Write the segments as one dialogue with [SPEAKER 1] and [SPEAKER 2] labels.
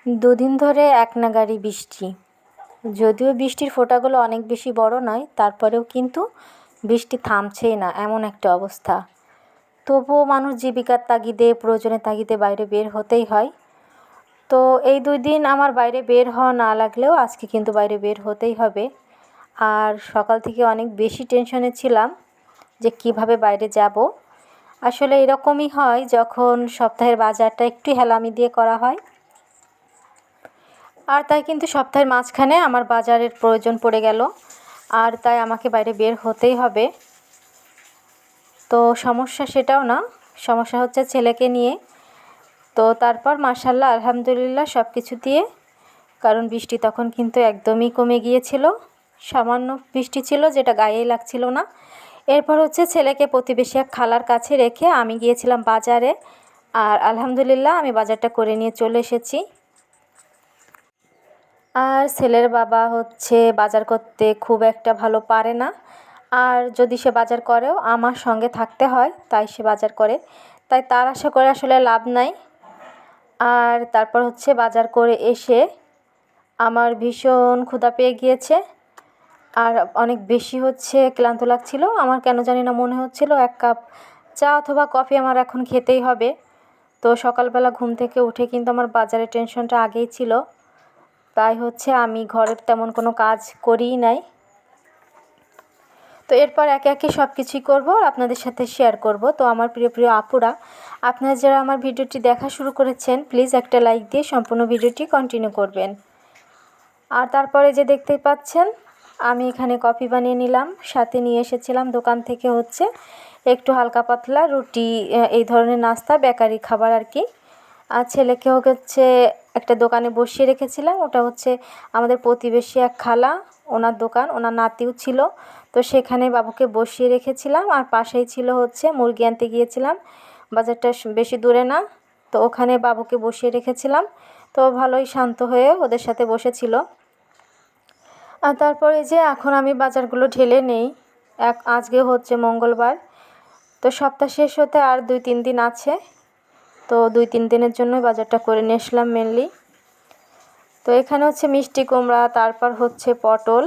[SPEAKER 1] দুদিন ধরে একনাগাড়ি বৃষ্টি। যদিও বৃষ্টির ফোঁটাগুলো অনেক বেশি বড় নয়, তারপরেও কিন্তু বৃষ্টি থামছেই না, এমন একটা অবস্থা। তবুও মানুষ জীবিকার তাগিদে, প্রয়োজনের তাগিদে বাইরে বের হতেই হয়। তো এই 2 দিন আমার বাইরে বের হওয়া না লাগলেও আজকে কিন্তু বাইরে বের হতেই হবে। আর সকাল থেকে অনেক বেশি টেনশনে ছিলাম যে কিভাবে বাইরে যাব। আসলে এরকমই হয় যখন সপ্তাহের বাজারটা একটু হেলামি দিয়ে করা হয়। আর তাই কিন্তু সপ্তাহের মাঝখানে আমার বাজারের প্রয়োজন পড়ে গেল, আর তাই আমাকে বাইরে বের হতেই হবে। তো সমস্যা সেটাও না, সমস্যা হচ্ছে ছেলেকে নিয়ে। তো তারপর মাশাআল্লাহ আলহামদুলিল্লাহ সব কিছু দিয়ে, কারণ বৃষ্টি তখন কিন্তু একদমই কমে গিয়েছিল, সামান্য বৃষ্টি ছিল যেটা গায়েই লাগছিল না। এরপর হচ্ছে ছেলেকে প্রতিবেশী এক খালার কাছে রেখে আমি গিয়েছিলাম বাজারে, আর আলহামদুলিল্লাহ আমি বাজারটা করে নিয়ে চলে এসেছি। আর ছেলের বাবা হচ্ছে বাজার করতে খুব একটা ভালো পারে না, আর যদি সে বাজার করেও আমার সঙ্গে থাকতে হয়, তাই সে বাজার করে। তাই তার আশা করে আসলে লাভ নাই। আর তারপর হচ্ছে বাজার করে এসে আমার ভীষণ ক্ষুধা পেয়ে গিয়েছে, আর অনেক বেশি হচ্ছে ক্লান্ত লাগছিল। আমার কেন জানি না মনে হচ্ছিল 1 কাপ চা অথবা কফি আমার এখন খেতেই হবে। তো সকালবেলা ঘুম থেকে উঠে কিন্তু আমার বাজারের টেনশনটা আগেই ছিল, তাই হচ্ছে আমি ঘরের তেমন কোনো কাজ করিই নাই। তো এরপর একে একে সব কিছুই করবো আর আপনাদের সাথে শেয়ার করব। তো আমার প্রিয় প্রিয় আপুরা, আপনারা যারা আমার ভিডিওটি দেখা শুরু করেছেন, প্লিজ একটা লাইক দিয়ে সম্পূর্ণ ভিডিওটি কন্টিনিউ করবেন। আর তারপরে যে দেখতেই পাচ্ছেন, আমি এখানে কফি বানিয়ে নিলাম, সাথে নিয়ে এসেছিলাম দোকান থেকে হচ্ছে একটু হালকা পাতলা রুটি, এই ধরনের নাস্তা, বেকারি খাবার আর কি। আর ছেলেকেও হচ্ছে একটা দোকানে বসিয়ে রেখেছিলাম, ওটা হচ্ছে আমাদের প্রতিবেশী এক খালা, ওনার দোকান, ওনার নাতিও ছিল। তো সেখানে বাবুকে বসিয়ে রেখেছিলাম, আর পাশেই ছিল হচ্ছে মুরগি আনতে গিয়েছিলাম, বাজারটা বেশি দূরে না। তো ওখানে বাবুকে বসিয়ে রেখেছিলাম, তো ভালোই শান্ত হয়ে ওদের সাথে বসেছিল। আর তারপরে যে এখন আমি বাজারগুলো ঢেলে নেই। আজকে হচ্ছে মঙ্গলবার, তো সপ্তাহ শেষ হতে আর 2-3 দিন আছে। তো 2-3 দিনের জন্যই বাজারটা করে নিয়ে আসলাম মেনলি। তো এখানে হচ্ছে মিষ্টি কুমড়া, তারপর হচ্ছে পটল,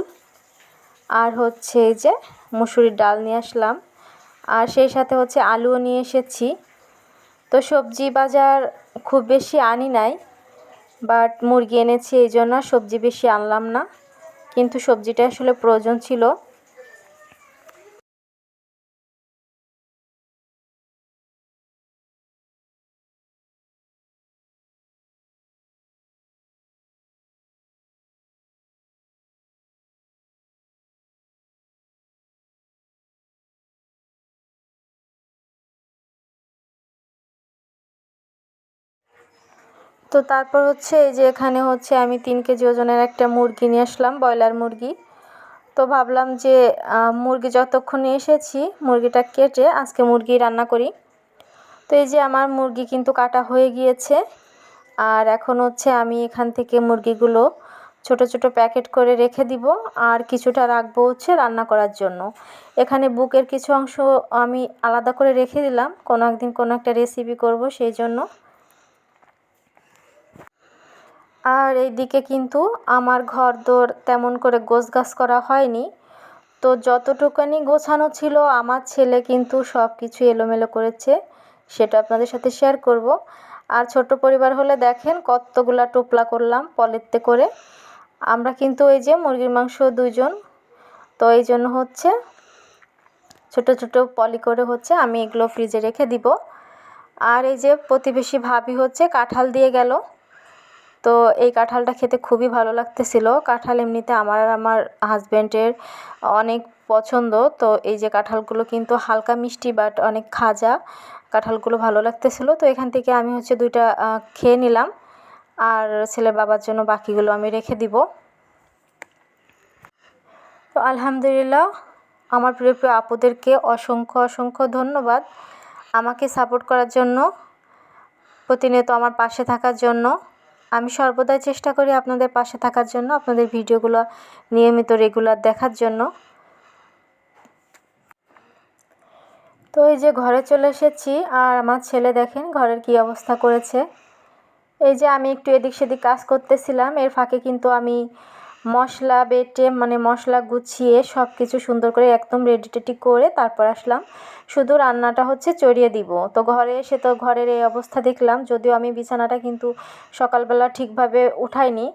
[SPEAKER 1] আর হচ্ছে এই যে মুসুরির ডাল নিয়ে আসলাম, আর সেই সাথে হচ্ছে আলুও নিয়ে এসেছি। তো সবজি বাজার খুব বেশি আনি নাই, বাট মুরগি এনেছি, এই জন্য সবজি বেশি আনলাম না, কিন্তু সবজিটা আসলে প্রয়োজন ছিল। তো তারপর হচ্ছে এই যে এখানে হচ্ছে আমি 3 কেজি ওজনের একটা মুরগি নিয়ে আসলাম, ব্রয়লার মুরগি। তো ভাবলাম যে মুরগি যতক্ষণে এসেছি মুরগিটা কেটে আজকে মুরগি রান্না করি। তো এই যে আমার মুরগি কিন্তু কাটা হয়ে গিয়েছে, আর এখন হচ্ছে আমি এখান থেকে মুরগিগুলো ছোট ছোট প্যাকেট করে রেখে দিব, আর কিছুটা রাখবো হচ্ছে রান্না করার জন্য। এখানে বুকের কিছু অংশ আমি আলাদা করে রেখে দিলাম, কোনো একদিন কোনো একটা রেসিপি করব সেই জন্য। আর এইদিকে কিন্তু আমার ঘরদোর তেমন করে গোছগাছ করা হয়নি। তো যতটুকুনি গোছানো ছিল আমার ছেলে কিন্তু সব কিছু এলোমেলো করেছে, সেটা আপনাদের সাথে শেয়ার করব। আর ছোট পরিবার হলে দেখেন কতগুলা টোপলা করলাম পলিতে করে। আমরা কিন্তু এই যে মুরগির মাংস 2 জন, তো এই জন্য হচ্ছে ছোট ছোট পলি করে হচ্ছে আমি এগুলো ফ্রিজে রেখে দিব। আর এই যে প্রতিবেশী ভাবি হচ্ছে কাঁঠাল দিয়ে গেল। তো এই কাঁঠালটা খেতে খুবই ভালো লাগতেছিল। কাঁঠাল এমনিতে আমার আর আমার হাজব্যান্ডের অনেক পছন্দ। তো এই যে কাঁঠালগুলো কিন্তু হালকা মিষ্টি, বাট অনেক খাজা, কাঁঠালগুলো ভালো লাগতেছিল। তো এখান থেকে আমি হচ্ছে 2টা খেয়ে নিলাম, আর ছেলের বাবার জন্য বাকিগুলো আমি রেখে দিব। তো আলহামদুলিল্লাহ, আমার প্রিয় প্রিয় আপুদেরকে অসংখ্য অসংখ্য ধন্যবাদ আমাকে সাপোর্ট করার জন্য, প্রতিনিয়ত আমার পাশে থাকার জন্য। আমি সর্বদাই চেষ্টা করি আপনাদের পাশে থাকার জন্য, আপনাদের ভিডিওগুলো নিয়মিত রেগুলার দেখার জন্য। তো এই যে ঘরে চলে এসেছি, আর আমার ছেলে দেখেন ঘরের কী অবস্থা করেছে। এই যে আমি একটু এদিক সেদিক কাজ করতেছিলাম, এর ফাঁকে কিন্তু আমি মশলা বেটে মানে মশলা গুছিয়ে সব কিছু সুন্দর করে একদম রেডি টেডি করে তারপর আসলাম। শুধু রান্নাটা হচ্ছে চড়িয়ে দিব। তো ঘরে এসে তো ঘরের এই অবস্থা দেখলাম, যদিও আমি বিছানাটা কিন্তু সকালবেলা ঠিকভাবে উঠাইনি।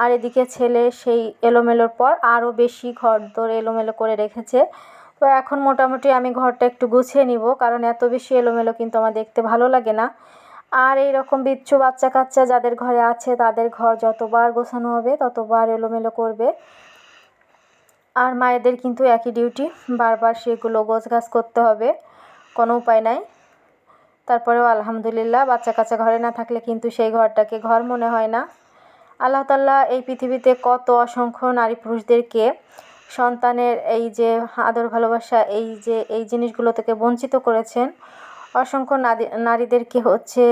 [SPEAKER 1] আর এদিকে ছেলে সেই এলোমেলোর পর আরও বেশি ঘরদোর এলোমেলো করে রেখেছে। তো এখন মোটামুটি আমি ঘরটা একটু গুছিয়ে নিব, কারণ এত বেশি এলোমেলো কিন্তু আমার দেখতে ভালো লাগে না। আর এই রকম বিচ্ছু বাচ্চা কাচ্চা যাদের ঘরে আছে তাদের ঘর যতবার গোছানো হবে ততবার এলোমেলো করবে। আর মায়েদের কিন্তু একই ডিউটি, বারবার সেগুলো গোছগাছ করতে হবে, কোনো উপায় নাই। তারপরেও আলহামদুলিল্লাহ, বাচ্চা কাচ্চা ঘরে না থাকলে কিন্তু সেই ঘরটাকে ঘর মনে হয় না। আল্লাহ তাআলা এই পৃথিবীতে কত অসংখ্য নারী পুরুষদেরকে সন্তানের এই যে আদর ভালোবাসা, এই জিনিসগুলো থেকে বঞ্চিত করেছেন। অসংখ্য নারীদেরকে হচ্ছে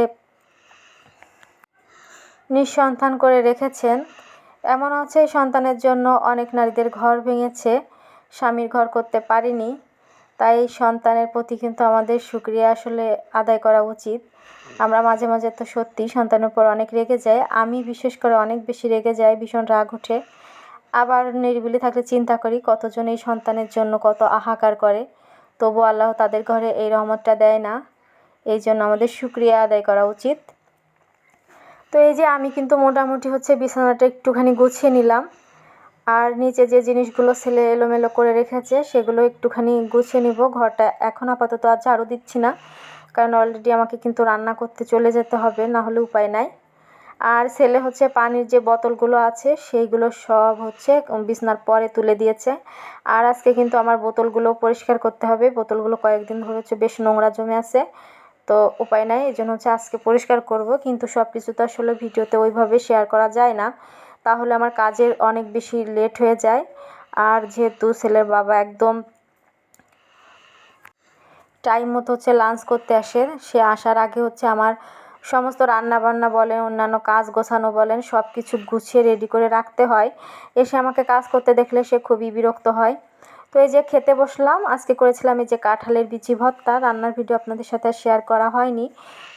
[SPEAKER 1] নিঃসন্তান করে রেখেছেন। এমন আছে সন্তানের জন্য অনেক নারীদের ঘর ভেঙেছে, স্বামীর ঘর করতে পারেনি। তাই সন্তানের প্রতি কিন্তু আমাদের শুকরিয়া আসলে আদায় করা উচিত। আমরা মাঝে মাঝে তো সত্যি সন্তানের উপর অনেক রেগে যাই, আমি বিশেষ করে অনেক বেশি রেগে যাই, ভীষণ রাগ ওঠে। আবার নিরিবিলি থাকলে চিন্তা করি কতজন এই সন্তানের জন্য কত হাহাকার করে, তবু আল্লাহ তাদের ঘরে এই রহমতটা দেয় না। এই জন্য আমাদের শুকরিয়া আদায় করা উচিত। তো এই যে আমি কিন্তু মোটামুটি হচ্ছে বিছানাটা একটুখানি গুছিয়ে নিলাম। আর নিচে যে জিনিসগুলো ছেলে এলোমেলো করে রেখেছে সেগুলো একটুখানি গুছিয়ে নিব। ঘরটা এখন আপাতত আর ঝাড়ু দিচ্ছি না, কারণ অলরেডি আমাকে কিন্তু রান্না করতে চলে যেতে হবে, না হলে উপায় নাই। আর ছেলে হচ্ছে পানির যে বোতলগুলো আছে সেইগুলো সব হচ্ছে বিছানার পরে তুলে দিয়েছে। আর আজকে কিন্তু আমার বোতলগুলো পরিষ্কার করতে হবে, বোতলগুলো কয়েকদিন ধরে হচ্ছে বেশ নোংরা জমে আছে। তো উপায় নাই, এই জন্য হচ্ছে আজকে পরিষ্কার করব। কিন্তু সব কিছু তো আসলে ভিডিওতে ওইভাবে শেয়ার করা যায় না, তাহলে আমার কাজের অনেক বেশি লেট হয়ে যায়। আর যেহেতু ছেলের বাবা একদম টাইম মতো হচ্ছে লাঞ্চ করতে আসে, সে আসার আগে হচ্ছে আমার সমস্ত রান্না বান্না বলেন, অন্যান্য কাজ গোছানো বলেন, সব কিছু গুছিয়ে রেডি করে রাখতে হয়। এসে আমাকে কাজ করতে দেখলে সে খুবই বিরক্ত হয়। তো এই যে খেতে বসলাম, আজকে করেছিলাম এই যে কাঁঠালের বিচি ভর্তা। রান্নার ভিডিও আপনাদের সাথে শেয়ার করা হয়নি।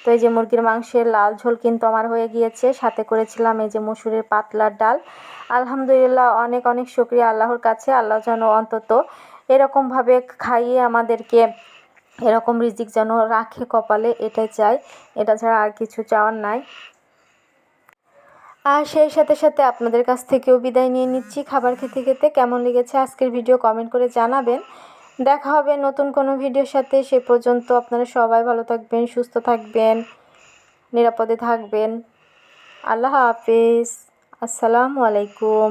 [SPEAKER 1] তো এই যে মুরগির মাংসের লাল ঝোল কিন্তু আমার হয়ে গিয়েছে, সাথে করেছিলাম এই যে মসুরের পাতলার ডাল। আলহামদুলিল্লাহ, অনেক অনেক শুকরিয়া আল্লাহর কাছে। আল্লাহ যেন অন্তত এরকমভাবে খাইয়ে আমাদেরকে এরকম রিজিক যেন রাখে কপালে, এটাই চাই। এটা ছাড়া আর কিছু চাওয়ার নাই। আর সেই সাথে সাথে আপনাদের কাছ থেকেও বিদায় নিয়ে নিচ্ছি। খাবার খেতে খেতে কেমন লেগেছে আজকের ভিডিও কমেন্ট করে জানাবেন। দেখা হবে নতুন কোনো ভিডিওর সাথে। সে পর্যন্ত আপনারা সবাই ভালো থাকবেন, সুস্থ থাকবেন, নিরাপদে থাকবেন। আল্লাহ হাফেজ। আসসালামু আলাইকুম।